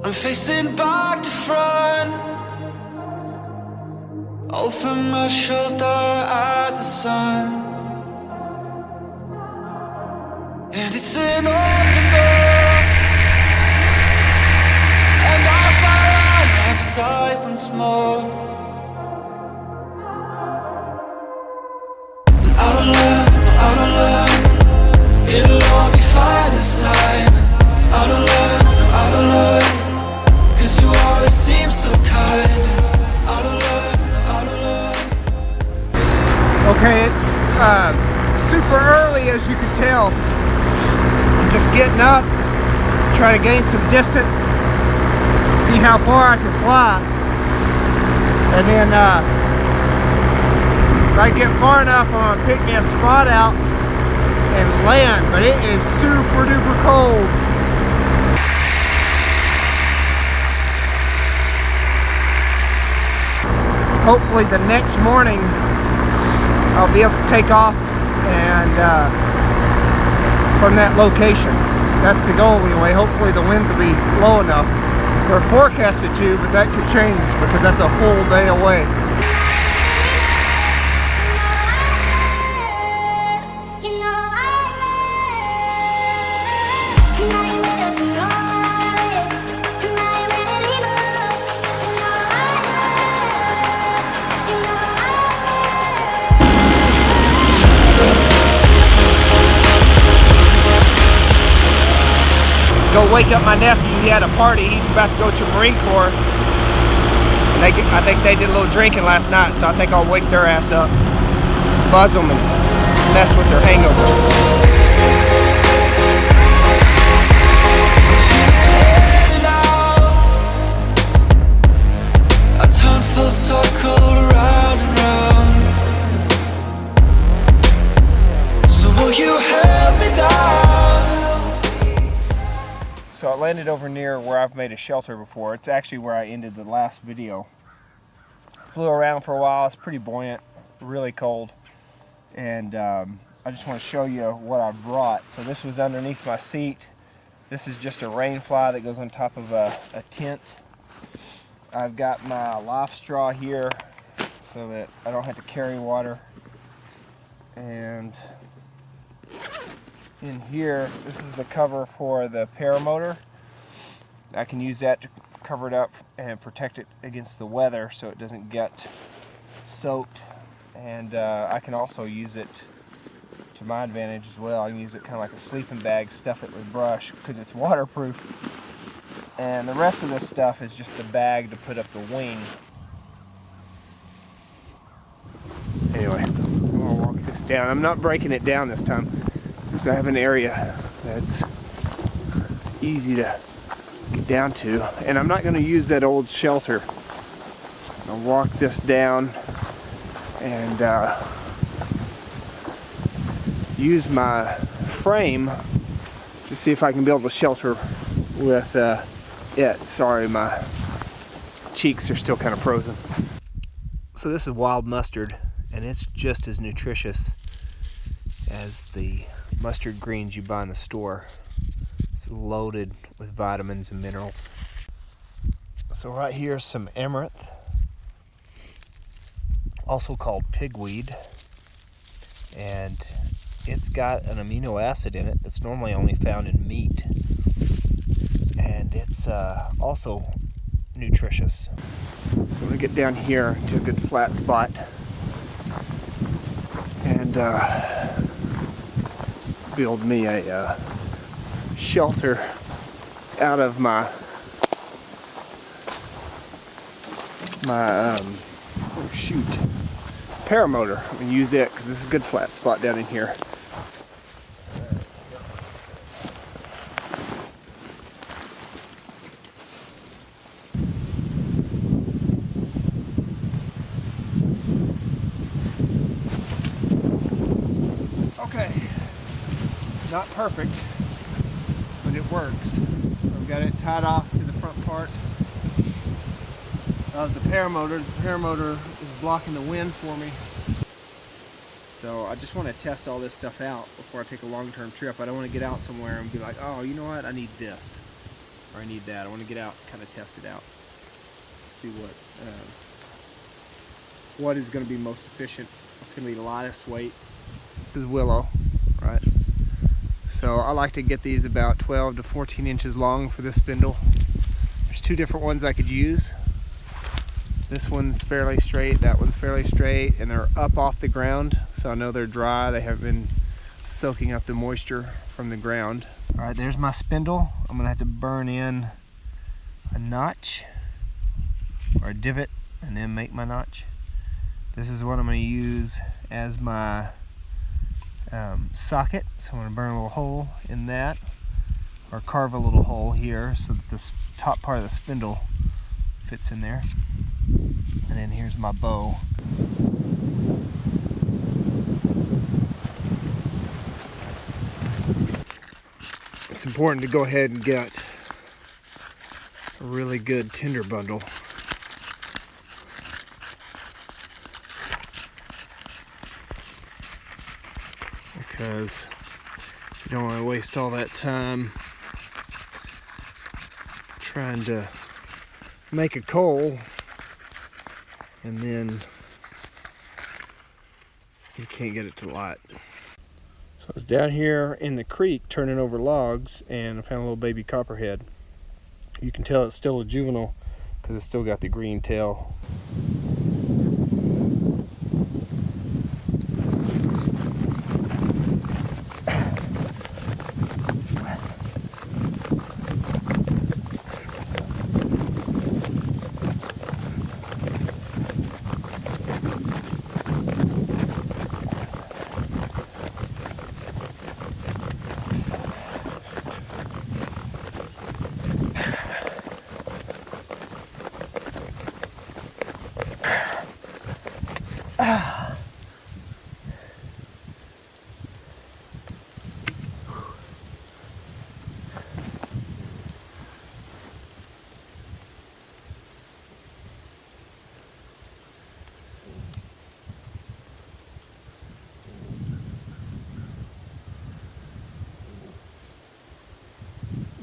I'm facing back to front, over my shoulder at the sun, and it's an open door, and I find outside once more. I don't learn, it'll all be fine this time. I don't learn, 'cause you always seem so kind. I don't learn. Okay, it's super early, as you can tell. I'm just getting up, trying to gain some distance, see how far I can fly, and then if I get far enough, I'm gonna pick me a spot out and land. But it is super duper cold. Hopefully the next morning I'll be able to take off and from that location. That's the goal anyway. Hopefully the winds will be low enough. They're forecasted to, but that could change because that's a full day away. Go wake up my nephew. He had a party. He's about to go to Marine Corps. And I think they did a little drinking last night, so I think I'll wake their ass up, buzz them, and mess with their hangover. So I landed over near where I've made a shelter before. It's actually where I ended the last video. Flew around for a while. It's pretty buoyant, really cold. And I just want to show you what I brought. So this was underneath my seat. This is just a rain fly that goes on top of a tent. I've got my life straw here so that I don't have to carry water. And in here, this is the cover for the Paramotor. I can use that to cover it up and protect it against the weather so it doesn't get soaked. And I can also use it to my advantage as well. I can use it kind of like a sleeping bag, stuff it with brush because it's waterproof. And the rest of this stuff is just the bag to put up the wing. Anyway, I'm gonna walk this down. I'm not breaking it down this time because I have an area that's easy to get down to, and I'm not going to use that old shelter. I'll walk this down and use my frame to see if I can be able to shelter with it. Sorry, my cheeks are still kind of frozen. So this is wild mustard, and it's just as nutritious as the mustard greens you buy in the store. It's loaded with vitamins and minerals. So right here is some amaranth, also called pigweed, and it's got an amino acid in it that's normally only found in meat, and it's also nutritious. So I'm going to get down here to a good flat spot and build me a shelter out of my Paramotor. I'm going to use it because this is a good flat spot down in here. Okay, not perfect, but it works. So I've got it tied off to the front part of the Paramotor. The Paramotor is blocking the wind for me. So I just want to test all this stuff out before I take a long-term trip. I don't want to get out somewhere and be like, oh, you know what, I need this. or I need that. I want to get out, kind of test it out, see what is going to be most efficient. What's going to be the lightest weight. This is willow, right? So I like to get these about 12 to 14 inches long for this spindle. There's two different ones I could use. This one's fairly straight, that one's fairly straight, and they're up off the ground, so I know they're dry. They haven't been soaking up the moisture from the ground. All right, there's my spindle. I'm gonna have to burn in a notch or a divot and then make my notch. This is what I'm gonna use as my socket. So I'm gonna burn a little hole in that, or carve a little hole here so that this top part of the spindle fits in there. And then here's my bow. It's important to go ahead and get a really good tinder bundle. Because you don't want to waste all that time trying to make a coal and then you can't get it to light. So I was down here in the creek turning over logs and I found a little baby copperhead. You can tell it's still a juvenile because it's still got the green tail.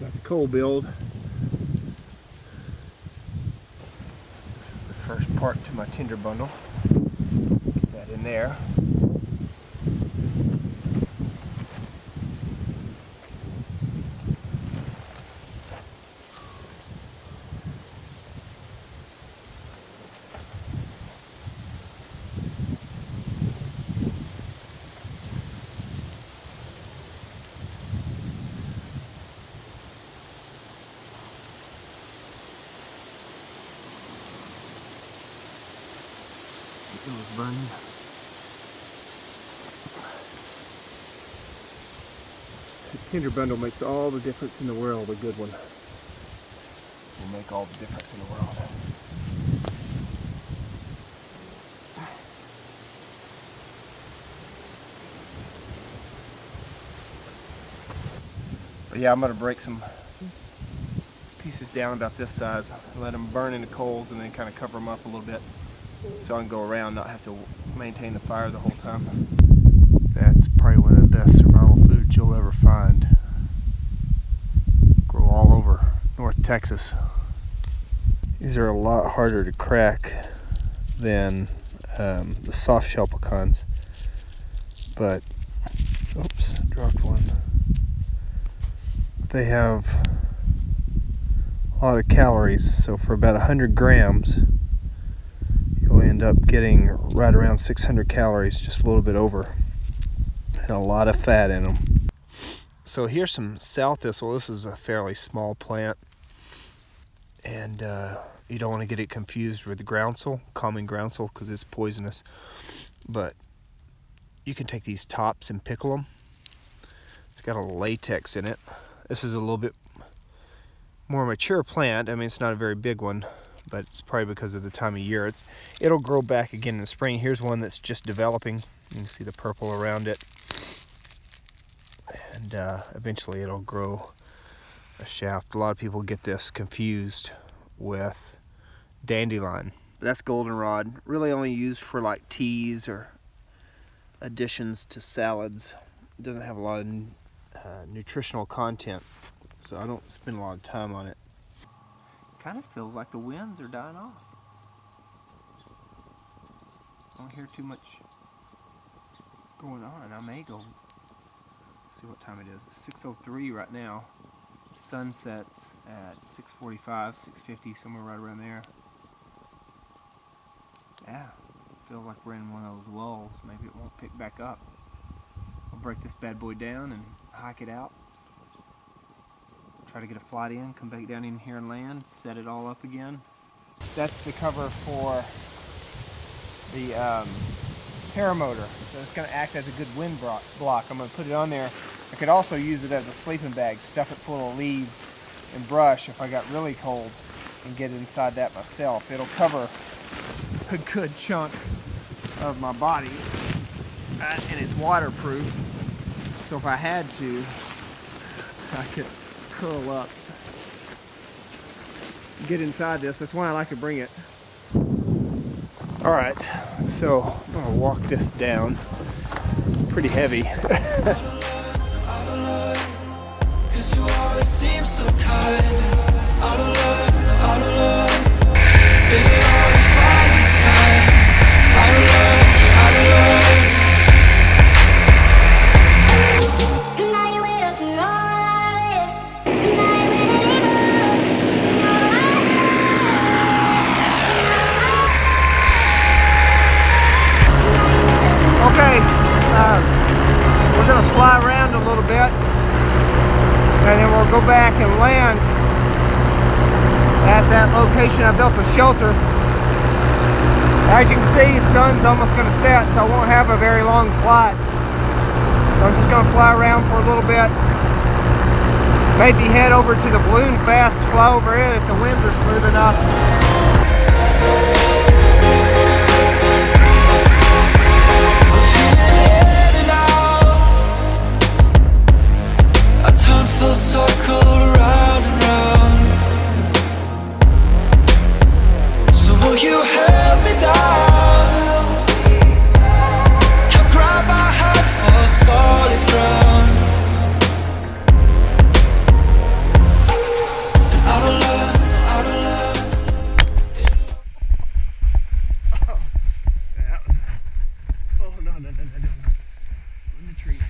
Got the coal build. This is the first part to my tinder bundle. Get that in there. It was burning. The tinder bundle makes all the difference in the world. A good one will make all the difference in the world. But yeah, I'm going to break some pieces down about this size, let them burn into coals, and then kind of cover them up a little bit so I can go around, not have to maintain the fire the whole time. That's probably one of the best survival foods you'll ever find. Grow all over North Texas. These are a lot harder to crack than the soft shell pecans, but oops, dropped one. They have a lot of calories, so for about 100 grams you'll end up getting right around 600 calories, just a little bit over, and a lot of fat in them. So here's some sow thistle. This is a fairly small plant, and you don't want to get it confused with groundsel, common groundsel, because it's poisonous. But you can take these tops and pickle them. It's got a latex in it. This is a little bit more mature plant. I mean, it's not a very big one, but it's probably because of the time of year. It'll grow back again in the spring. Here's one that's just developing. You can see the purple around it. And eventually it'll grow a shaft. A lot of people get this confused with dandelion. That's goldenrod. Really only used for like teas or additions to salads. It doesn't have a lot of nutritional content. so I don't spend a lot of time on it. Kind of feels like the winds are dying off. I don't hear too much going on. I may go see what time it is. It's 6:03 right now. Sun sets at 6:45, 6:50, somewhere right around there. Yeah, I feel like we're in one of those lulls. Maybe it won't pick back up. I'll break this bad boy down and hike it out. Try to get a flight in, come back down in here and land, set it all up again. That's the cover for the Paramotor, so it's going to act as a good wind block. I'm going to put it on there. I could also use it as a sleeping bag, stuff it full of leaves and brush if I got really cold, and get inside that myself. It'll cover a good chunk of my body, and it's waterproof, so if I had to, I could curl up, get inside this. That's why I like to bring it. Alright, so I'm going to walk this down. Pretty heavy. Cause you always seem so kind. Out of love, it'll all be fine this time. Out of love. Now you wait up and all I live. Now you wait Okay, we're going to fly around a little bit, and then we'll go back and land at that location I built the shelter. As you can see, the sun's almost going to set, so I won't have a very long flight. So I'm just going to fly around for a little bit. Maybe head over to the balloon fast, fly over it if the winds are smooth enough. Full circle round and round. So will you help me down? Can't grab my head for solid ground. And out of love. Oh, no. In the tree.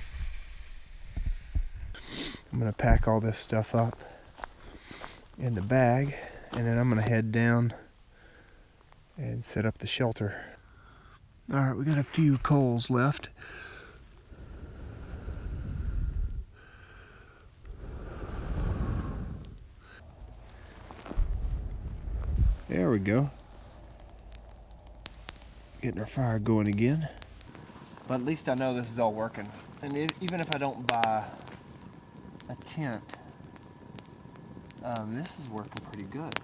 I'm going to pack all this stuff up in the bag, and then I'm going to head down and set up the shelter. Alright, we got a few coals left. There we go. Getting our fire going again. But at least I know this is all working. And even if I don't buy a tent, this is working pretty good.